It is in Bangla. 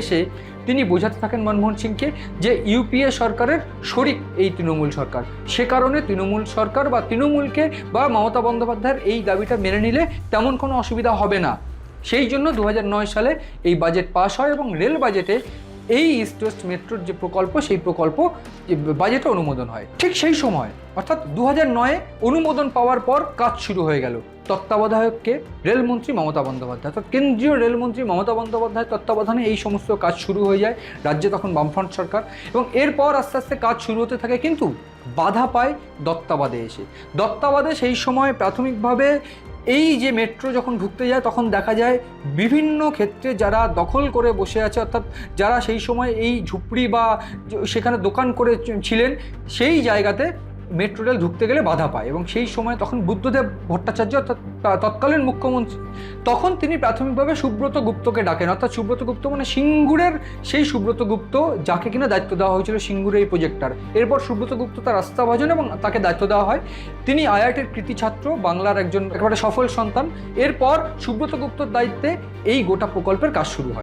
এসে তিনি বোঝাতে থাকেন মনমোহন সিংকে যে ইউপিএ সরকারের শরিক এই তৃণমূল সরকার, সে কারণে তৃণমূল সরকার বা তৃণমূলকে বা মমতা বন্দ্যোপাধ্যায়ের এই দাবিটা মেনে নিলে তেমন কোনো অসুবিধা হবে না। সেই জন্য 2009 সালে এই বাজেট পাস হয় এবং রেল বাজেটে এই ইস্ট ওয়েস্ট মেট্রোর যে প্রকল্প, সেই প্রকল্প বাজেটে অনুমোদন হয়। ঠিক সেই সময় অর্থাৎ 2009-এ অনুমোদন পাওয়ার পর কাজ শুরু হয়ে গেল তত্ত্বাবধায়ককে রেলমন্ত্রী মমতা বন্দ্যোপাধ্যায়, অর্থাৎ কেন্দ্রীয় রেলমন্ত্রী মমতা বন্দ্যোপাধ্যায়ের তত্ত্বাবধানে এই সমস্ত কাজ শুরু হয়ে যায়। রাজ্যে তখন বামফ্রন্ট সরকার, এবং এরপর আস্তে আস্তে কাজ শুরু হতে থাকে, কিন্তু বাধা পায় দত্তাবাদে এসে। দত্তাবাদে সেই সময় প্রাথমিকভাবে এই যে মেট্রো যখন ঢুকতে যায় তখন দেখা যায় বিভিন্ন ক্ষেত্রে যারা দখল করে বসে আছে, অর্থাৎ যারা সেই সময় এই ঝুপড়ি বা সেখানে দোকান করে ছিলেন, সেই জায়গাতে মেট্রো রেল ঢুকতে গেলে বাধা পায়। এবং সেই সময় তখন বুদ্ধদেব ভট্টাচার্য অর্থাৎ তৎকালীন মুখ্যমন্ত্রী, তখন তিনি প্রাথমিকভাবে সুব্রত গুপ্তকে ডাকেন, অর্থাৎ সুব্রত গুপ্ত মানে সিঙ্গুরের সেই সুব্রত গুপ্ত যাকে কিনা দায়িত্ব দেওয়া হয়েছিল সিঙ্গুরের এই প্রজেক্টটার। এরপর সুব্রত গুপ্ত তার রাস্তা ভাজন এবং তাকে দায়িত্ব দেওয়া হয়। তিনি আইআইটির কৃতি ছাত্র, বাংলার একজন একেবারে সফল সন্তান। এরপর সুব্রত গুপ্তর দায়িত্বে এই গোটা প্রকল্পের কাজ শুরু হয়।